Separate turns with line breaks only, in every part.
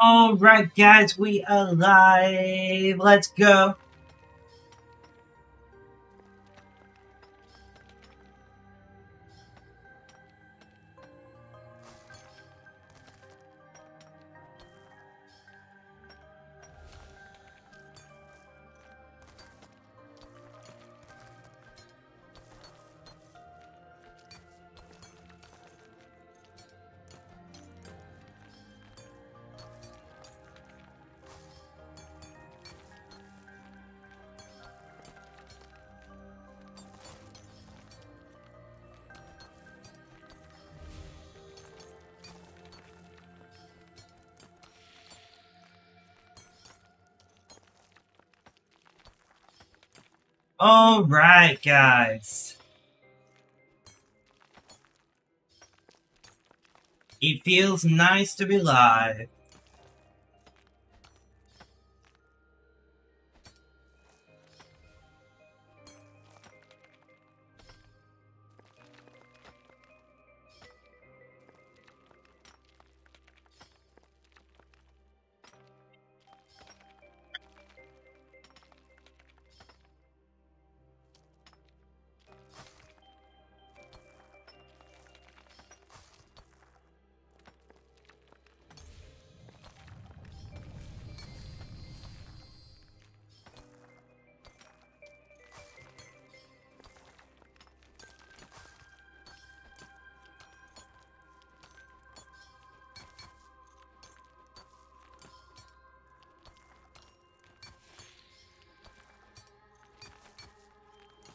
Alright, guys, we are live. Let's go. Alright, guys. It feels nice to be live.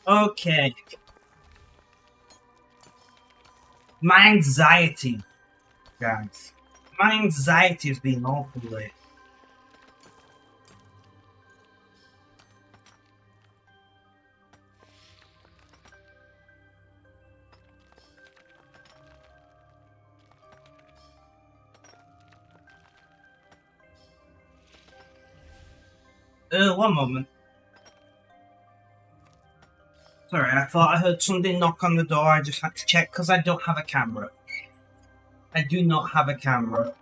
Okay. My anxiety, guys. My anxiety has been awful lately. One moment. Sorry, I thought I heard something knock on the door. I just had to check because I don't have a camera. I do not have a camera.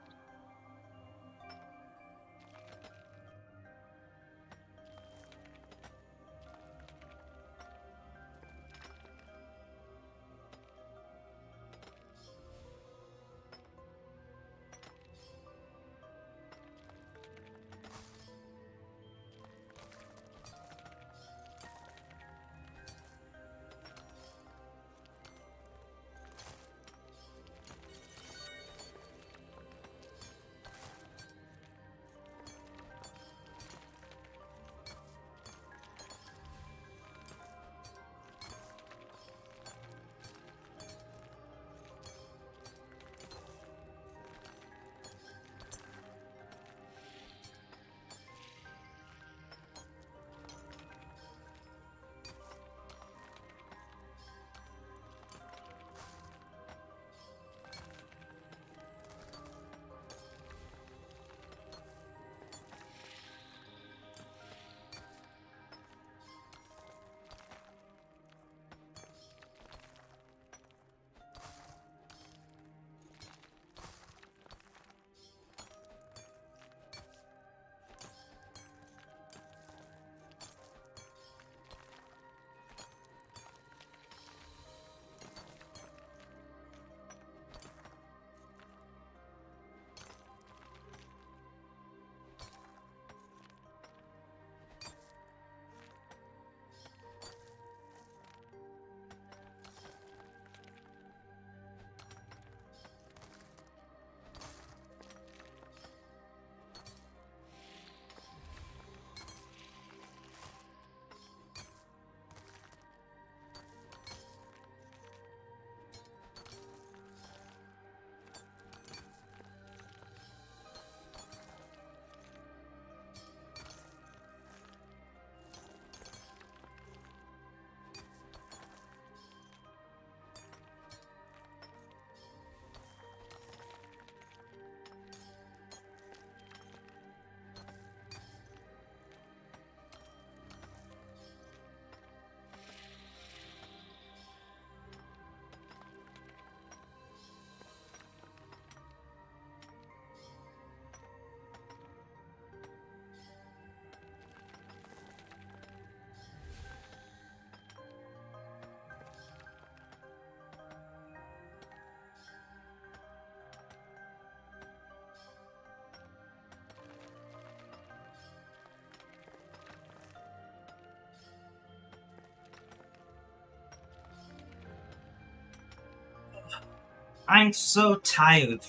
I'm so tired.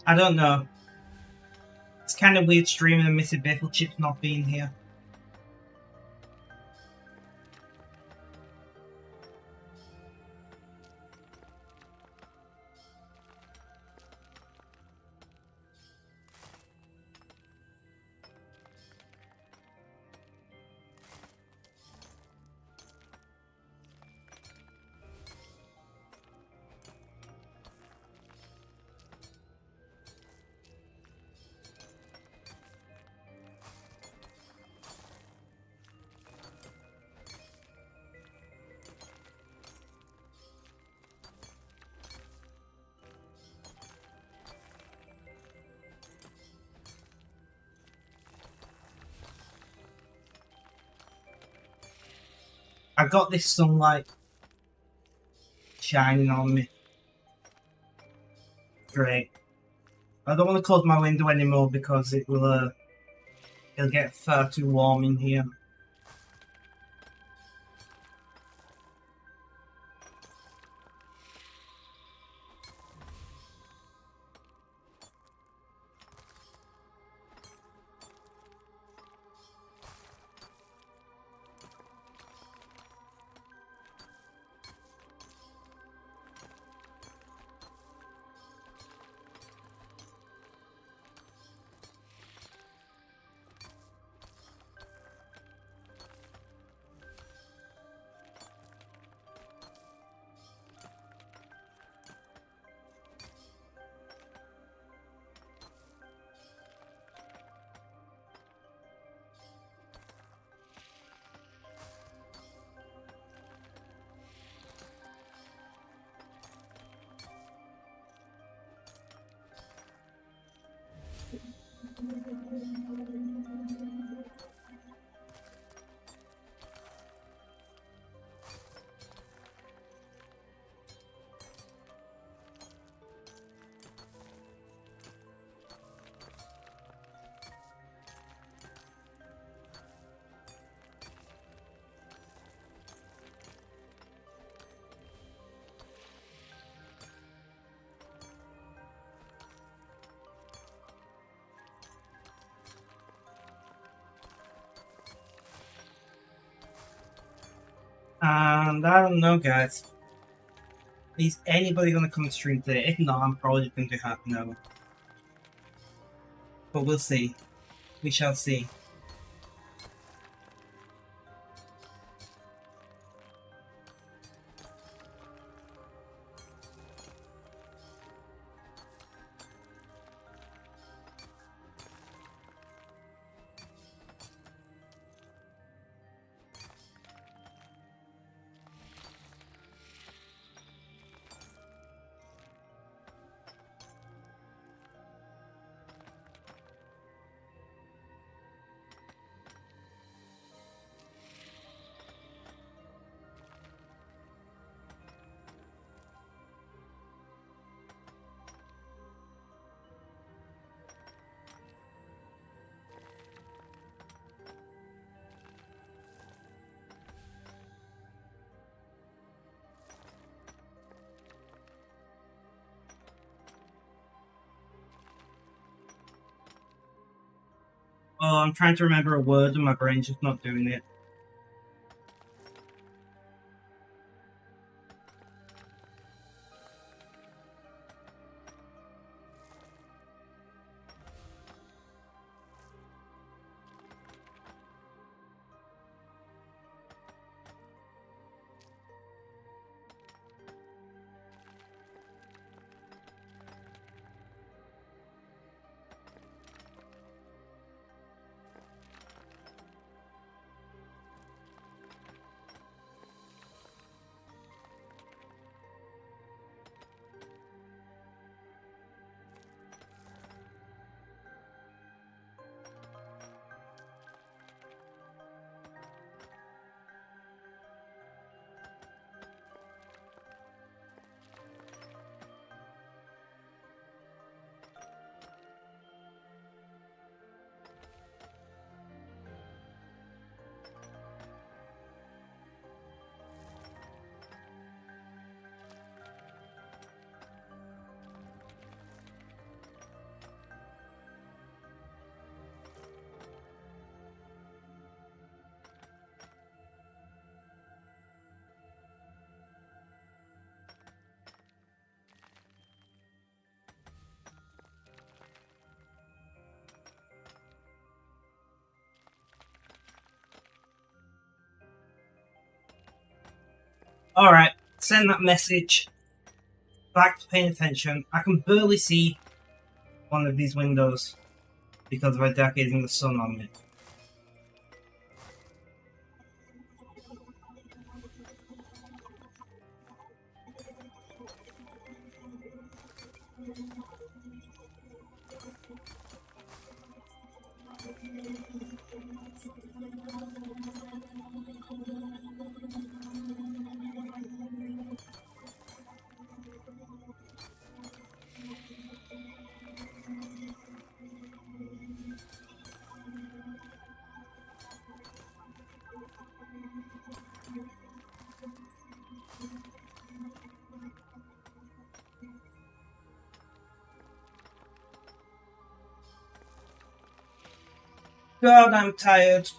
I don't know. It's kind of weird streaming and missing Bagel Chips not being here. I got this sunlight shining on me. Great. I don't want to close my window anymore because it'll get far too warm in here. And I don't know, guys. Is anybody gonna come and stream today? If not, I'm probably just going to have no. But we'll see. We shall see. Oh, I'm trying to remember a word and my brain's just not doing it. Alright, send that message. Back to paying attention. I can barely see one of these windows because of it getting the sun on me. God, I'm tired.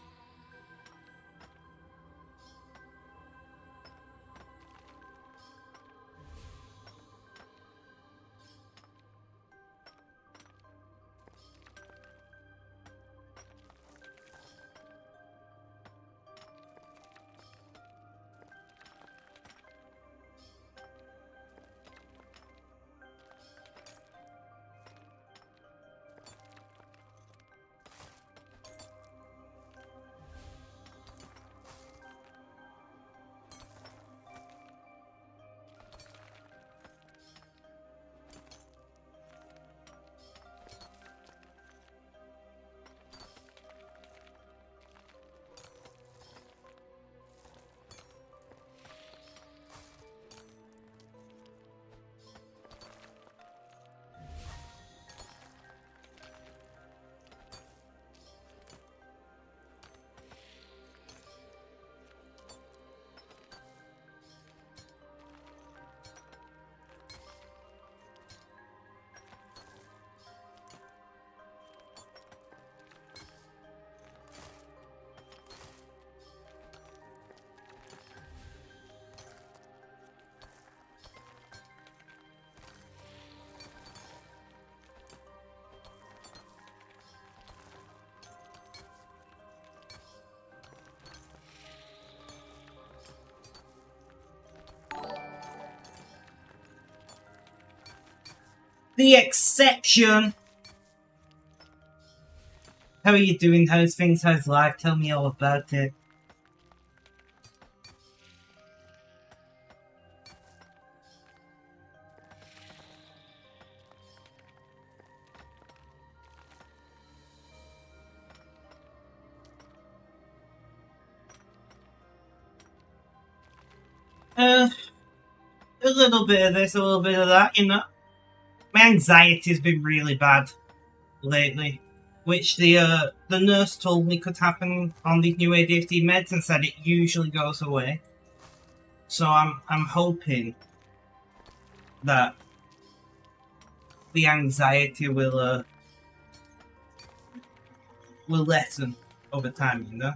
The exception. How are you doing? How's things? How's life? Tell me all about it. A little bit of this, a little bit of that, you know. My anxiety's been really bad lately, which the nurse told me could happen on these new ADHD meds and said it usually goes away. So I'm hoping that the anxiety will lessen over time, you know.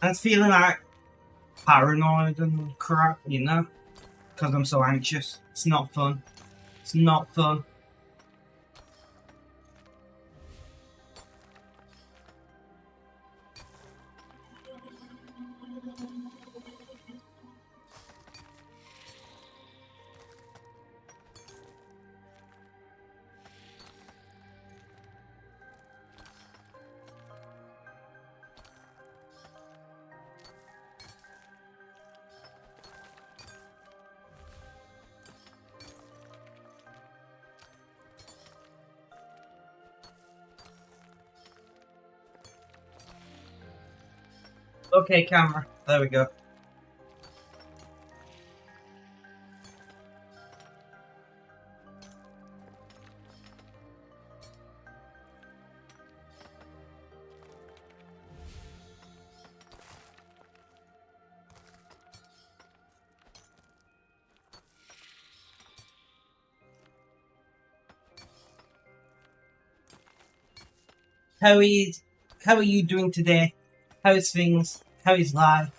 I was feeling like paranoid and crap, you know, because I'm so anxious. It's not fun. It's not fun. Okay, camera. There we go. How is how are you doing today? How's things? How is life?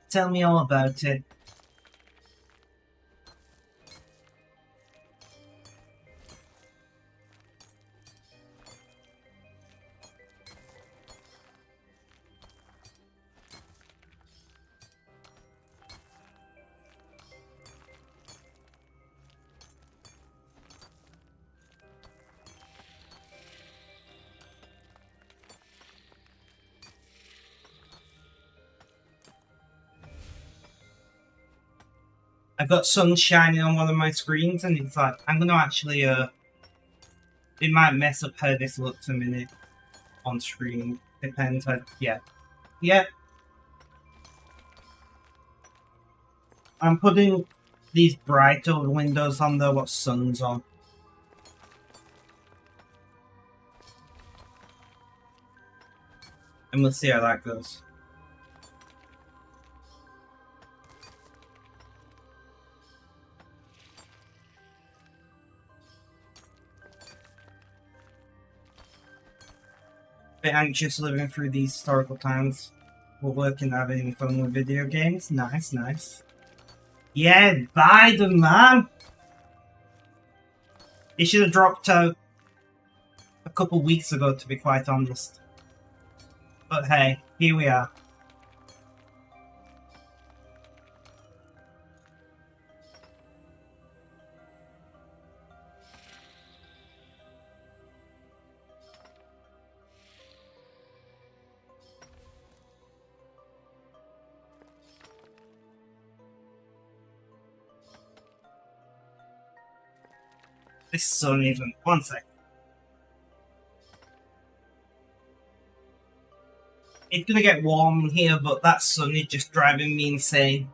Tell me all about it. I've got sun shining on one of my screens, and it's like I'm gonna actually it might mess up how this looks a minute on screen. Depends. Yeah. I'm putting these brighter windows on though. What sun's on? And we'll see how that goes. Bit anxious living through these historical times. We're working, having fun with video games. Nice. Yeah, Biden, man! He should have dropped out a couple weeks ago, to be quite honest. But hey, here we are. This sun even. One sec. It's gonna get warm here, but that sun is just driving me insane.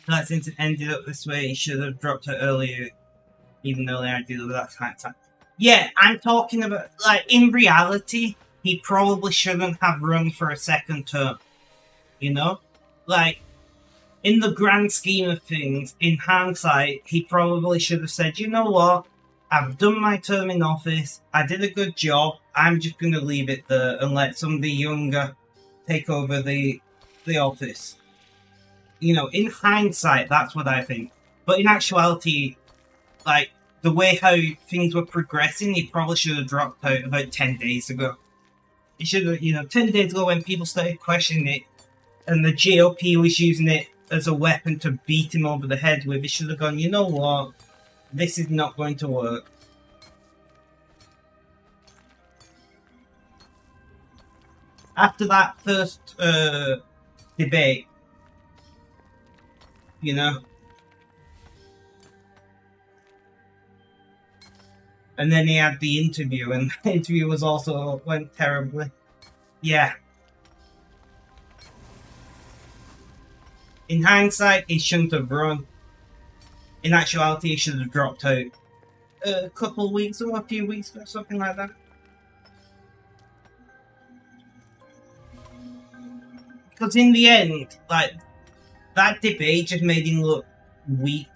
That since it ended up this way, he should have dropped it earlier, even though I did that kind of time. Yeah, I'm talking about, like, in reality, he probably shouldn't have run for a second term. You know? Like, in the grand scheme of things, in hindsight, he probably should have said, you know what? I've done my term in office, I did a good job, I'm just going to leave it there and let somebody younger take over the office. You know, in hindsight, that's what I think. But in actuality, like, the way how things were progressing, he probably should have dropped out about 10 days ago. He should have, 10 days ago when people started questioning it, and the GOP was using it as a weapon to beat him over the head with, he should have gone, you know what? This is not going to work. After that first debate, you know? And then he had the interview, and the interview went terribly. Yeah. In hindsight, he shouldn't have run. In actuality, he should have dropped out a couple of weeks or a few weeks or something like that. Because in the end, like, that debate just made him look weak,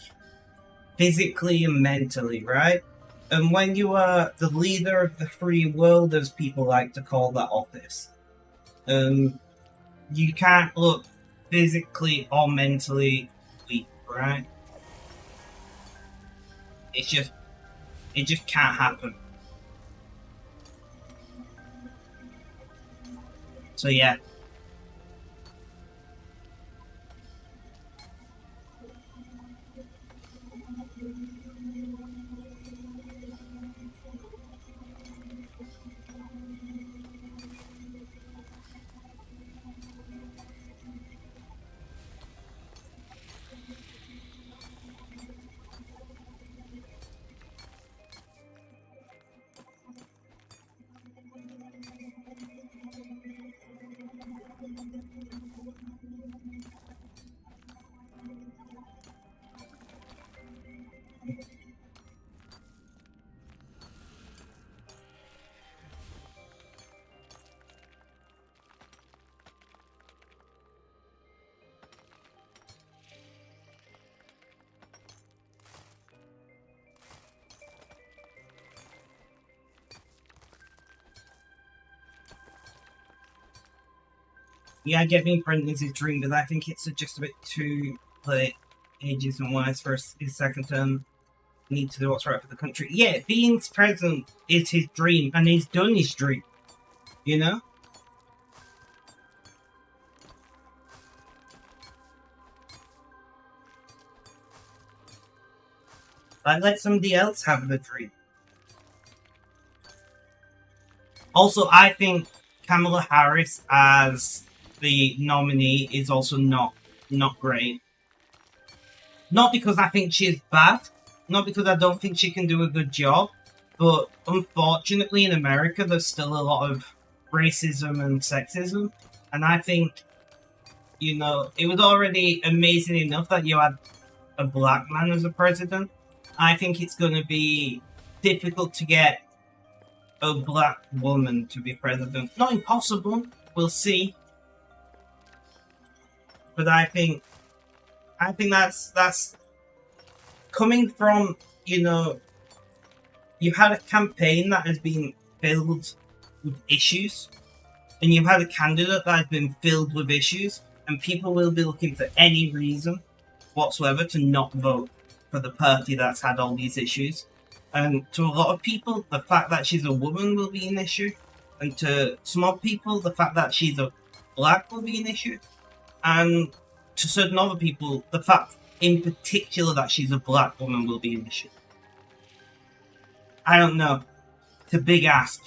physically and mentally, right? And when you are the leader of the free world, as people like to call that office, you can't look physically or mentally weak, right? It just can't happen. So yeah. Yeah, getting pregnant is his dream, but I think it's just a bit too late, ages and wise for his second term. Need to do what's right for the country. Yeah, being president is his dream, and he's done his dream. You know? Like, let somebody else have the dream. Also, I think Kamala Harris as the nominee is also not great. Not because I think she's bad, not because I don't think she can do a good job, but unfortunately in America there's still a lot of racism and sexism, and I think, you know, it was already amazing enough that you had a black man as a president. I think it's going to be difficult to get a black woman to be president. Not impossible, we'll see. But I think that's coming from, you know, you've had a campaign that has been filled with issues, and you've had a candidate that has been filled with issues, and people will be looking for any reason whatsoever to not vote for the party that's had all these issues. And to a lot of people, the fact that she's a woman will be an issue, and to some other people, the fact that she's a black will be an issue, and to certain other people, the fact in particular that she's a black woman will be an issue. I don't know. It's a big ask.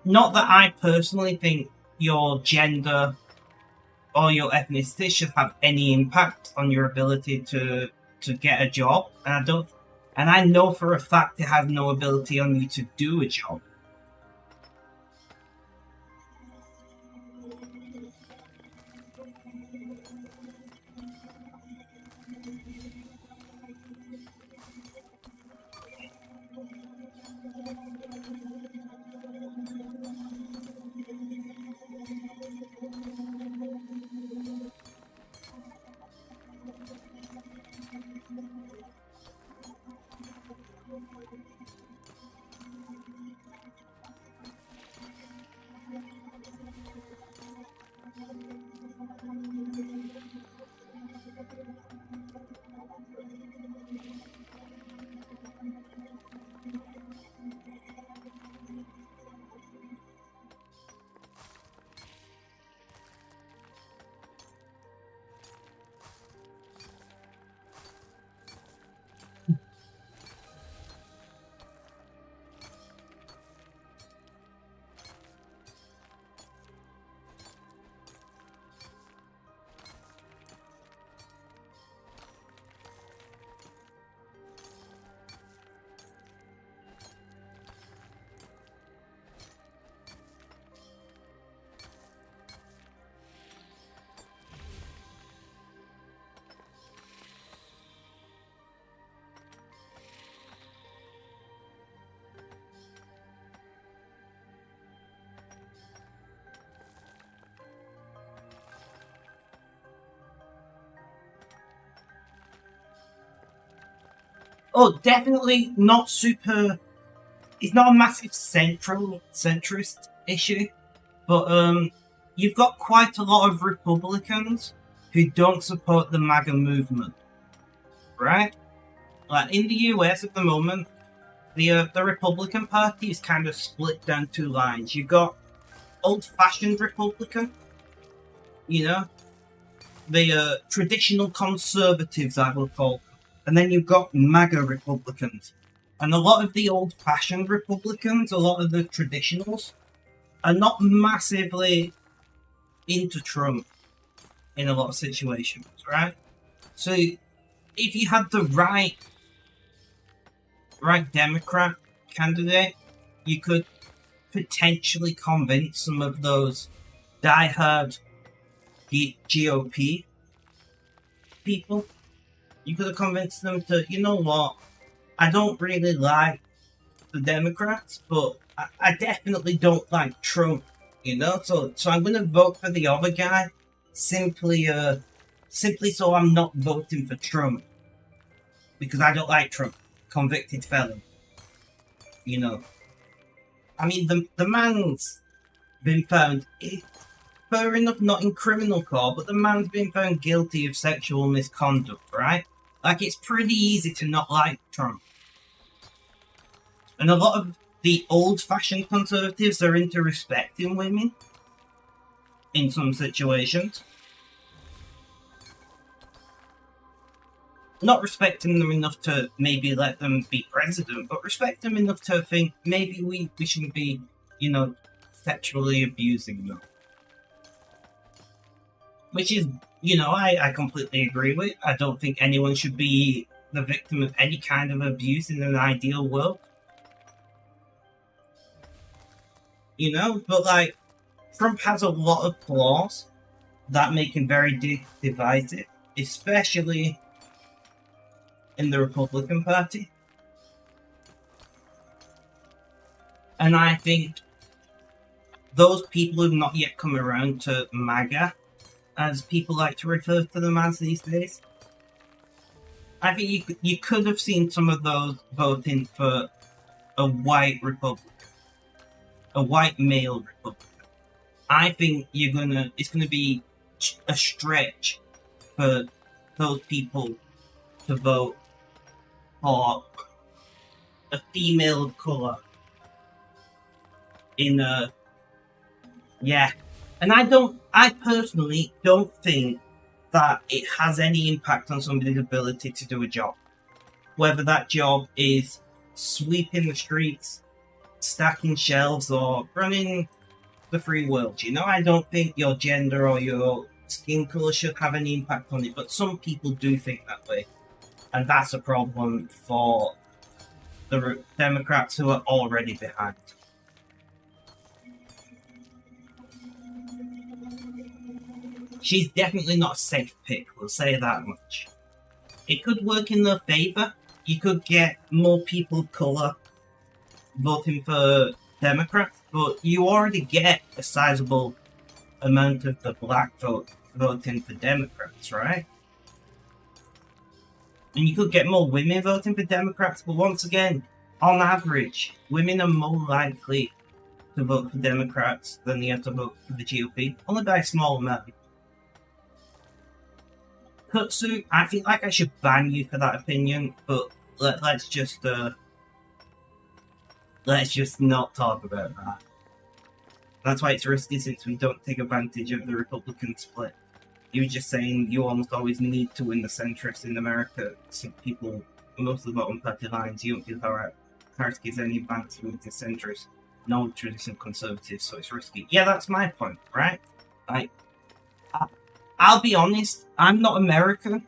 Not that I personally think your gender or your ethnicity should have any impact on your ability to get a job, and I know for a fact it has no ability on you to do a job. Oh, definitely not super. It's not a massive centrist issue, but you've got quite a lot of Republicans who don't support the MAGA movement, right? Like in the US at the moment, the Republican Party is kind of split down two lines. You've got old-fashioned Republican, you know, the traditional conservatives, I will call them. And then you've got MAGA Republicans. And a lot of the old-fashioned Republicans, a lot of the traditionals, are not massively into Trump in a lot of situations, right? So if you had the right Democrat candidate, you could potentially convince some of those diehard GOP people. You could have convinced them to, you know what, I don't really like the Democrats, but I definitely don't like Trump, you know? So I'm going to vote for the other guy simply so I'm not voting for Trump. Because I don't like Trump. Convicted felon. You know. I mean, the man's been found fair enough, not in criminal court, but the man's been found guilty of sexual misconduct, right? Like, it's pretty easy to not like Trump. And a lot of the old-fashioned conservatives are into respecting women in some situations. Not respecting them enough to maybe let them be president, but respect them enough to think maybe we shouldn't be, sexually abusing them. Which is, I completely agree with. I don't think anyone should be the victim of any kind of abuse in an ideal world. But like, Trump has a lot of flaws that make him very divisive, especially in the Republican Party. And I think those people who've not yet come around to MAGA, as people like to refer to them as these days, I think you could have seen some of those voting for a white Republican, a white male Republican. I think it's gonna be a stretch for those people to vote for a female of color in a and I personally don't think that it has any impact on somebody's ability to do a job, whether that job is sweeping the streets, stacking shelves, or running the free world. I don't think your gender or your skin color should have any impact on it, but some people do think that way. And that's a problem for the Democrats who are already behind. She's definitely not a safe pick, we'll say that much. It could work in their favour. You could get more people of colour voting for Democrats, but you already get a sizable amount of the black vote voting for Democrats, right? And you could get more women voting for Democrats, but once again, on average, women are more likely to vote for Democrats than they are to vote for the GOP, only by a small amount. Kutsu, I feel like I should ban you for that opinion, but let's just not talk about that. That's why it's risky, since we don't take advantage of the Republican split. You were just saying you almost always need to win the centrist in America, so people mostly vote on party lines. You don't feel Harris gives any advantage with the centrist, no traditional conservatives, so it's risky. Yeah, that's my point, right? Like, I'll be honest, I'm not American.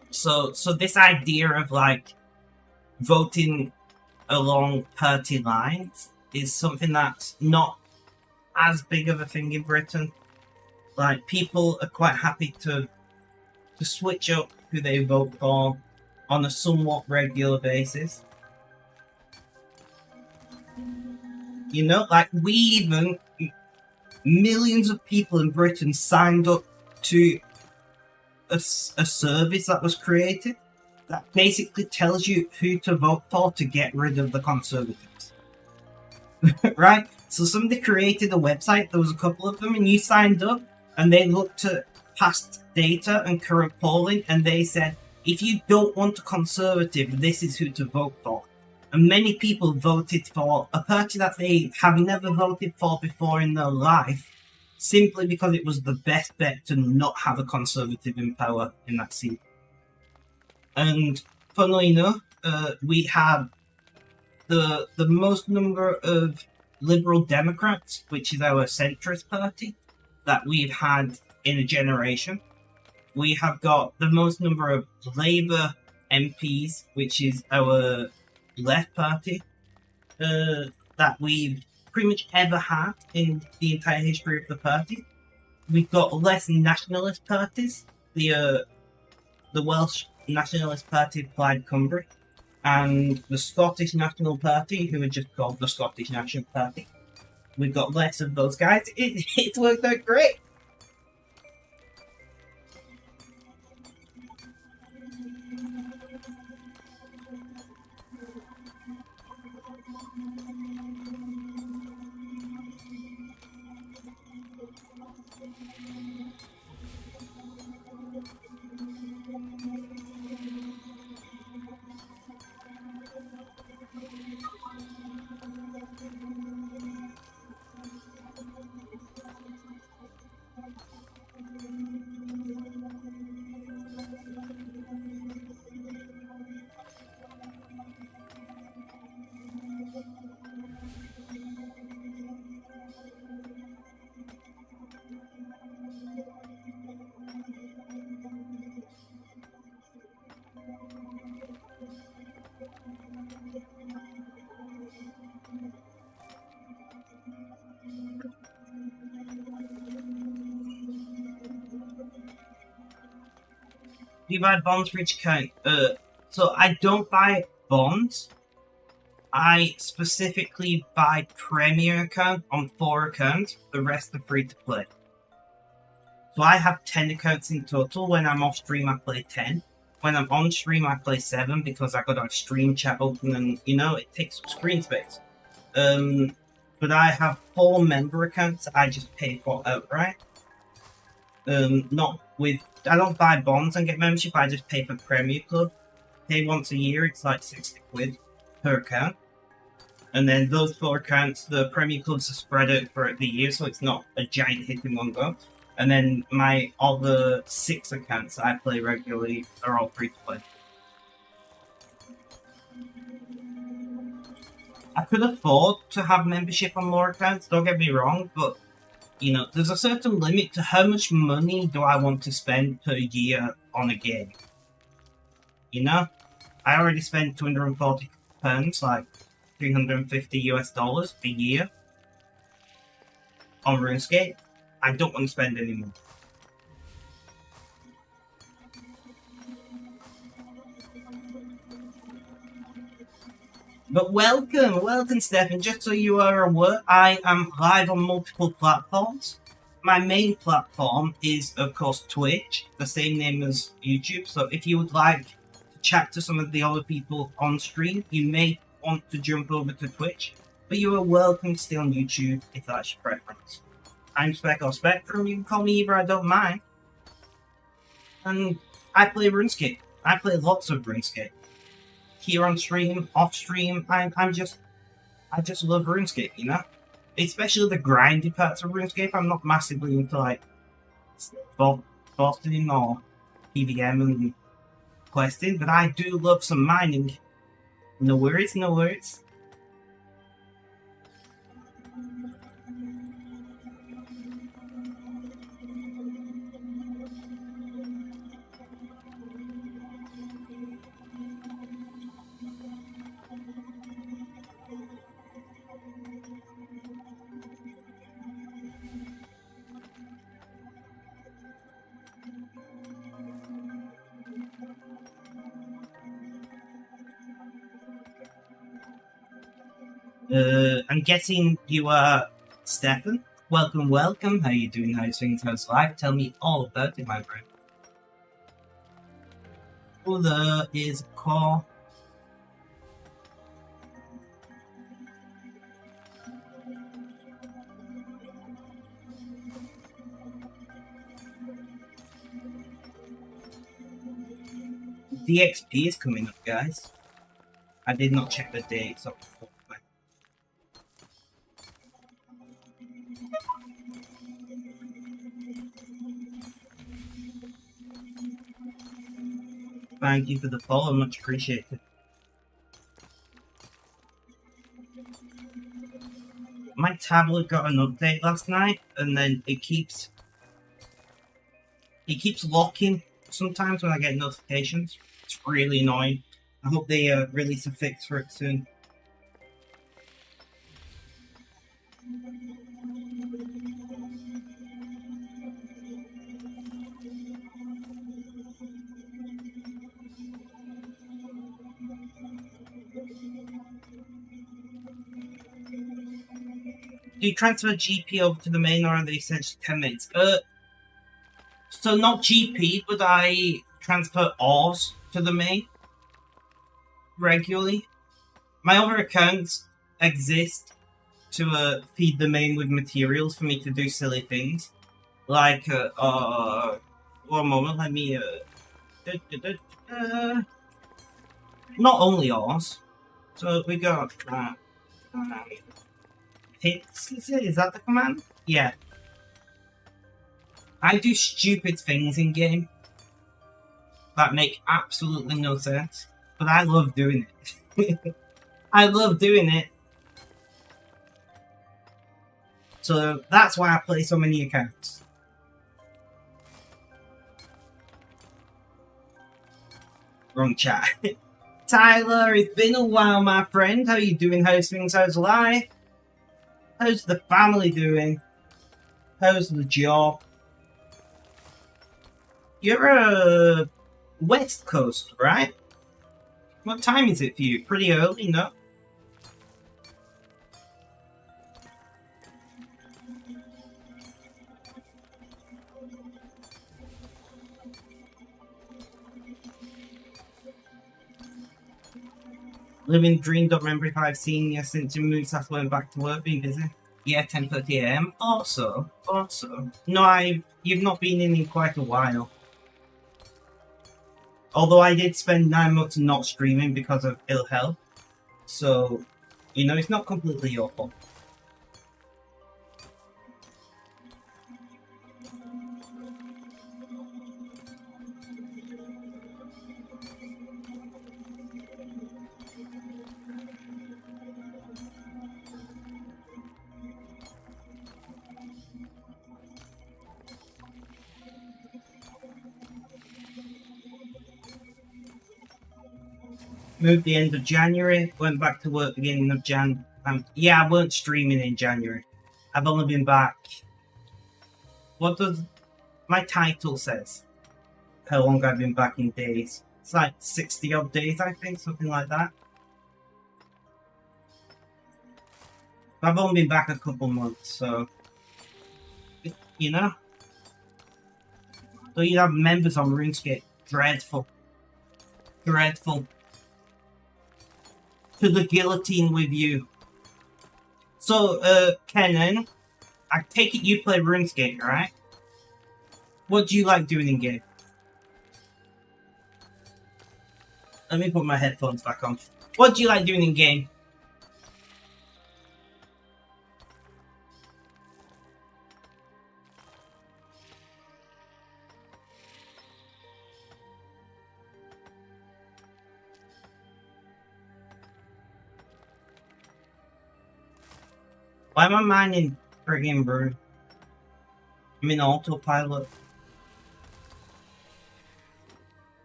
So this idea of like voting along party lines is something that's not as big of a thing in Britain. Like, people are quite happy to switch up who they vote for on a somewhat regular basis. Like, millions of people in Britain signed up to a service that was created that basically tells you who to vote for to get rid of the Conservatives. Right? So somebody created a website, there was a couple of them, and you signed up, and they looked at past data and current polling, and they said, if you don't want a Conservative, this is who to vote for. And many people voted for a party that they have never voted for before in their life, simply because it was the best bet to not have a Conservative in power in that seat. And funnily enough, we have the most number of Liberal Democrats, which is our centrist party, that we've had in a generation. We have got the most number of Labour MPs, which is our left party, that we've pretty much ever had in the entire history of the party. We've got less nationalist parties. The Welsh Nationalist Party, Plaid Cymru, and the Scottish National Party, who are just called the Scottish National Party. We've got less of those guys. It's worked out great. Do you buy bonds for each account? So I don't buy bonds. I specifically buy Premier account on 4 accounts. The rest are free to play. So I have 10 accounts in total. When I'm off stream, I play 10. When I'm on stream, I play 7 because I've got a stream chat open and, you know, it takes up screen space. But I have 4 member accounts I just pay for outright. Not with... I don't buy bonds and get membership, I just pay for Premier Club. Pay once a year, it's like 60 quid per account. And then those 4 accounts, the Premier Clubs are spread out for the year, so it's not a giant hit in one go. And then my other 6 accounts I play regularly are all free to play. I could afford to have membership on more accounts, don't get me wrong, but, you know, there's a certain limit to how much money do I want to spend per year on a game. You know? I already spent £240, like $350 a year on RuneScape. I don't want to spend any more. But welcome Stefan. Just so you are aware, I am live on multiple platforms. My main platform is, of course, Twitch, the same name as YouTube. So if you would like to chat to some of the other people on stream, you may want to jump over to Twitch. But you are welcome to stay on YouTube if that's your preference. I'm Spec or Spectrum, you can call me either, I don't mind. And I play RuneScape. I play lots of RuneScape. Here on stream, off stream, I just love RuneScape, you know? Especially the grindy parts of RuneScape. I'm not massively into like bossing or PVM and questing, but I do love some mining. No worries, no worries. I'm guessing you are Stefan. Welcome. How you doing? How's things? How's life? Tell me all about it, my friend. Oh, there is a call. DXP is coming up, guys. I did not check the dates up. Thank you for the follow, much appreciated. My tablet got an update last night, and then it keeps locking sometimes when I get notifications. It's really annoying. I hope they release a fix for it soon. Do you transfer GP over to the main, or are they essentially 10 minutes? So not GP, but I transfer ores to the main regularly. My other accounts exist to feed the main with materials for me to do silly things. Like, one moment, let me, not only ores. So we got, hits, is that the command? Yeah. I do stupid things in game that make absolutely no sense, but I love doing it. I love doing it. So that's why I play so many accounts. Wrong chat. Tyler, it's been a while, my friend. How you doing? How's things? How's life? How's the family doing? How's the job? You're West Coast, right? What time is it for you? Pretty early, no? Living dream, don't remember if I've seen you since you moved south, went back to work, being busy. Yeah, 10:30 AM. Also. No, you've not been in quite a while. Although I did spend 9 months not streaming because of ill health. So, you know, it's not completely your fault. Moved the end of January, went back to work beginning of Jan. Yeah, I weren't streaming in January. I've only been back. What does my title says? How long I've been back in days? It's like 60 odd days, I think, something like that. I've only been back a couple months, so you know. So you have members on RuneScape. Dreadful. Dreadful. To the guillotine with you. So, Kenan, I take it you play RuneScape, right? What do you like doing in game? Let me put my headphones back on. What do you like doing in game? Why am I mining friggin' brew? I'm in autopilot.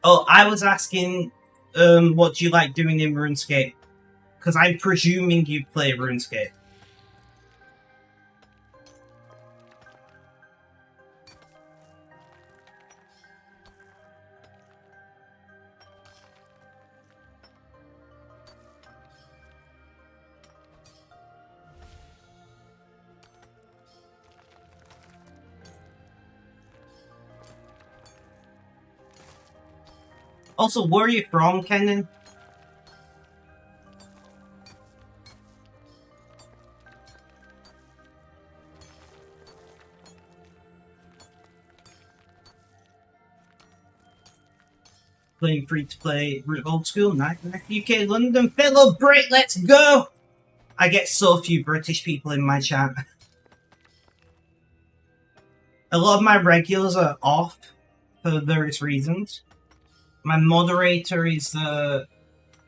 Oh, I was asking, what do you like doing in RuneScape? Because I'm presuming you play RuneScape. Also, where are you from, Kenan? Playing free to play old school, nice. UK London, fellow Brit, let's go! I get so few British people in my chat. A lot of my regulars are off for various reasons. My moderator is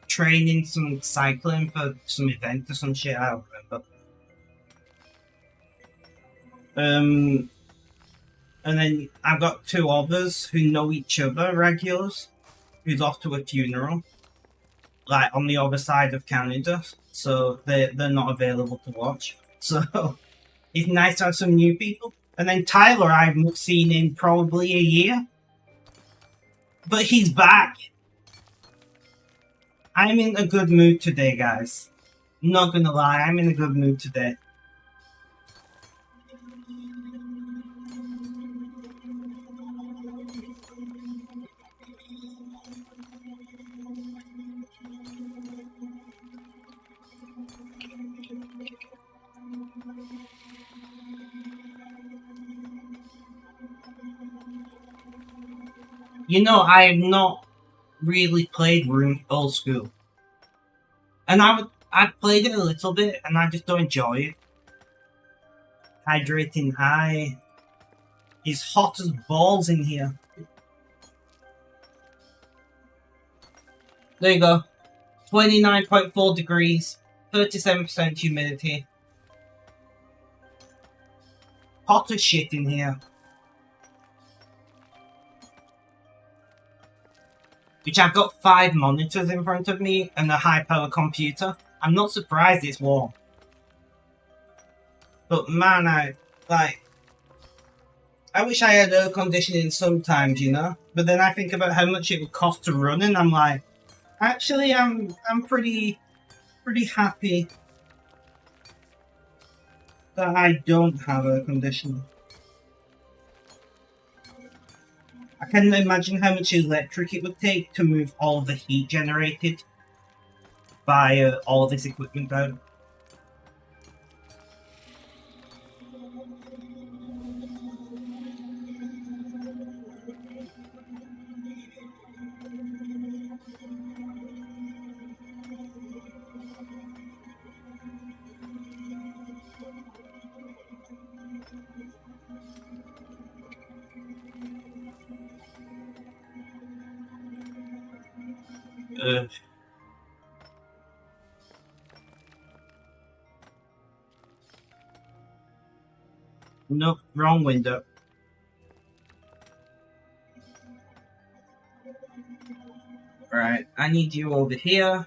training some cycling for some event or some shit, I don't remember. And then I've got two others who know each other, regulars, who's off to a funeral, like on the other side of Canada, so they're not available to watch. So it's nice to have some new people. And then Tyler I've not seen in probably a year. But he's back. I'm in a good mood today, guys. Not gonna lie, I'm in a good mood today. You know, I have not really played Rune old school. And I played it a little bit and I just don't enjoy it. Hydrating high. It's hot as balls in here. There you go. 29.4 degrees. 37% humidity. Hot as shit in here. Which I've got 5 monitors in front of me and a high power computer. I'm not surprised it's warm. But man, I wish I had air conditioning sometimes, you know. But then I think about how much it would cost to run, and I'm like, actually, I'm pretty happy that I don't have air conditioning. I can't imagine how much electric it would take to move all the heat generated by all this equipment down. Uh, no, wrong window. Right, I need you over here.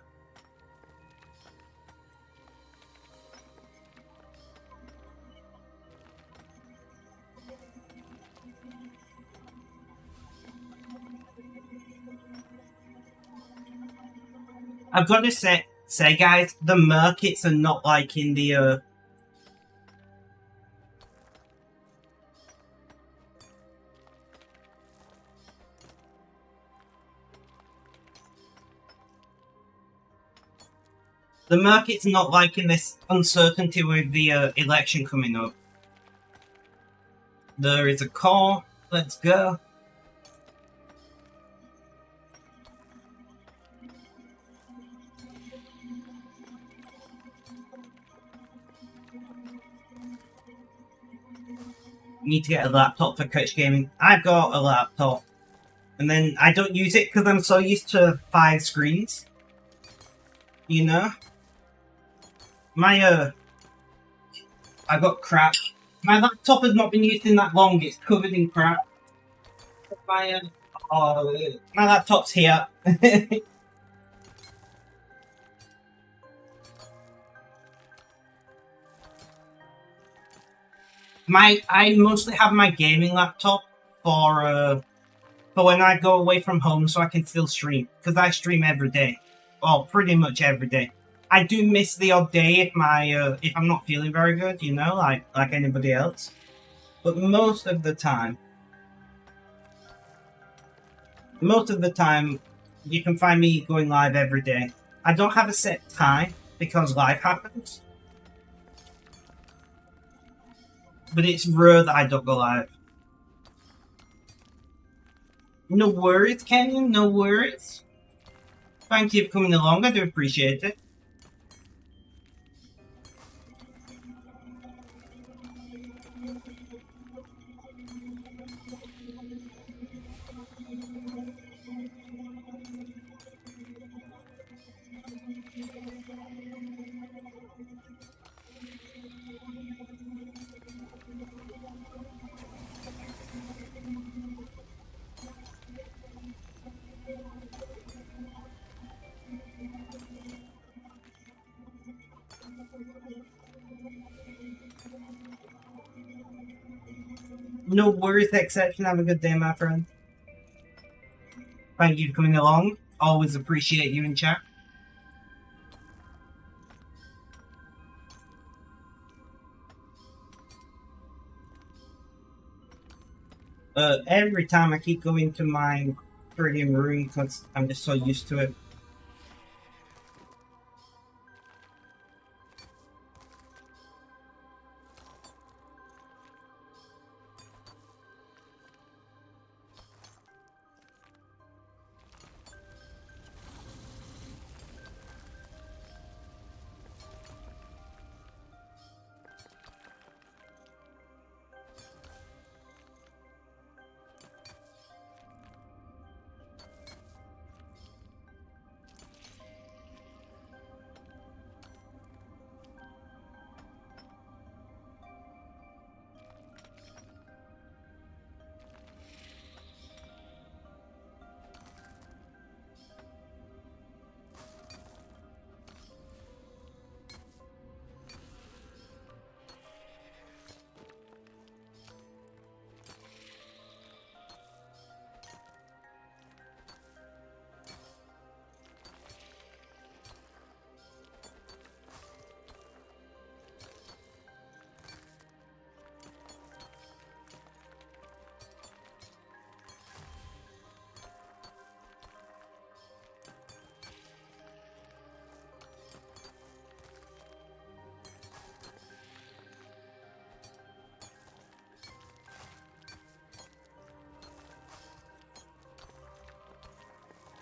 I've got to say, guys, the markets are not like in the. The market's not like in this uncertainty with the election coming up. There is a car. Let's go. Need to get a laptop for couch gaming. I've got a laptop. And then I don't use it because I'm so used to 5 screens. You know? My, I got crap. My laptop has not been used in that long. It's covered in crap. My, my laptop's here. I mostly have my gaming laptop for when I go away from home, so I can still stream because I stream every day, well, pretty much every day. I do miss the odd day if I'm not feeling very good, you know, like anybody else. But most of the time, you can find me going live every day. I don't have a set time because life happens, but it's rare that I don't go live. No worries, Kenyon, no worries. Thank you for coming along, I do appreciate it. No worries, exception. Have a good day, my friend. Thank you for coming along. Always appreciate you in chat. Every time I keep going to my freaking room because I'm just so used to it.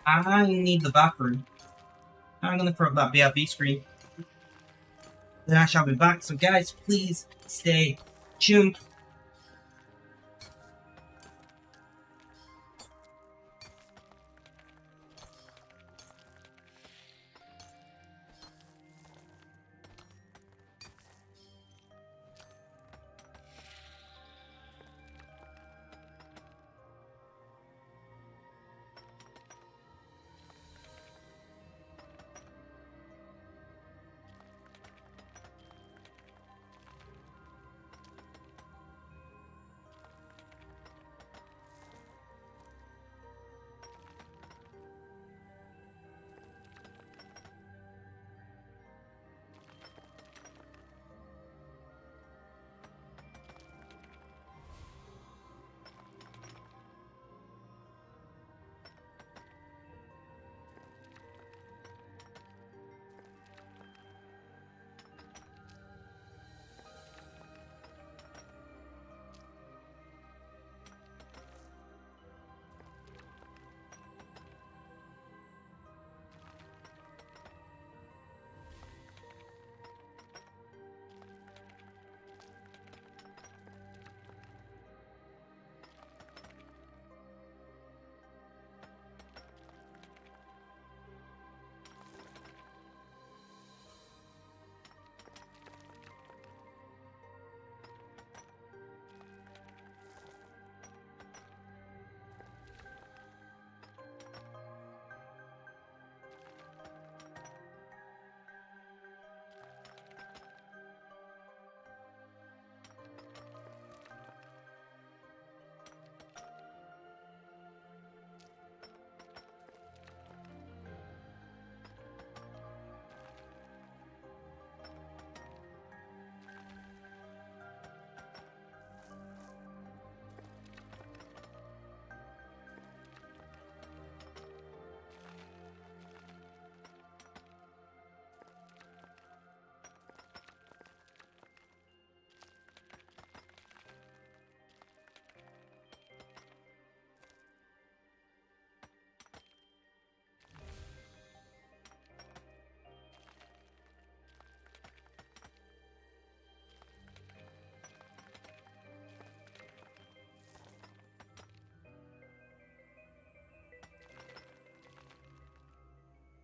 I need the bathroom. I'm gonna throw up that BRB screen. Then I shall be back. So guys, please stay tuned.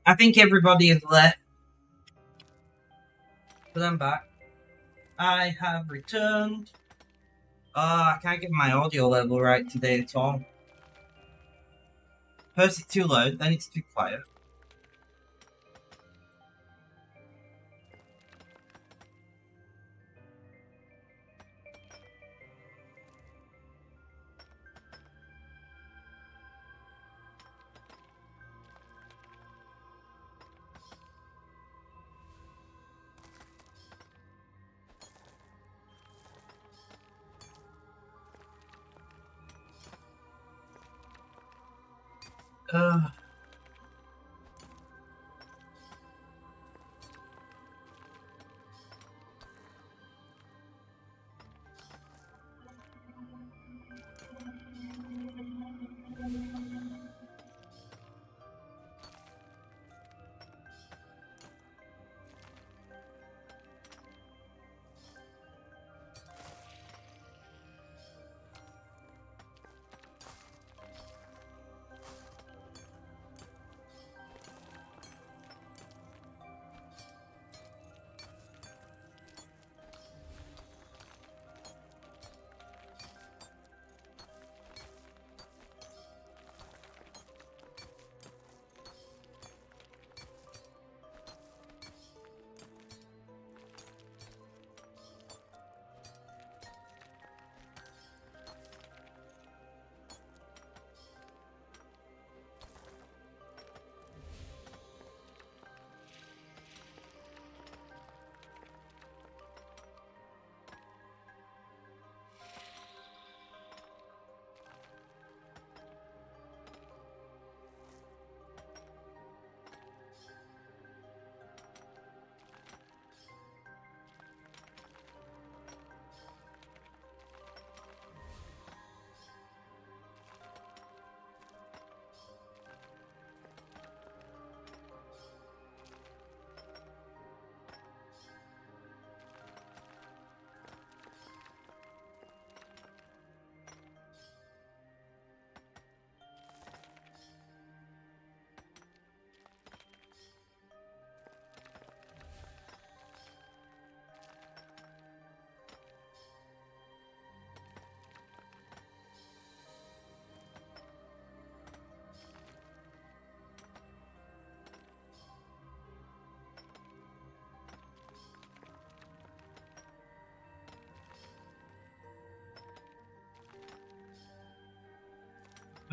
I think everybody is left. But I'm back. I have returned. I can't get my audio level right today at all. First it's too loud, then it's too quiet. Uh,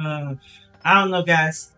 I don't know, guys.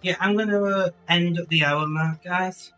Yeah, I'm gonna end at the hour mark, guys.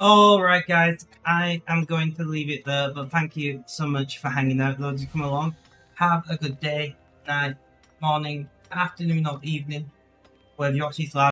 Alright, guys, I am going to leave it there, but thank you so much for hanging out, those who come along. Have a good day, night, morning, afternoon, or evening, whether you watch this live.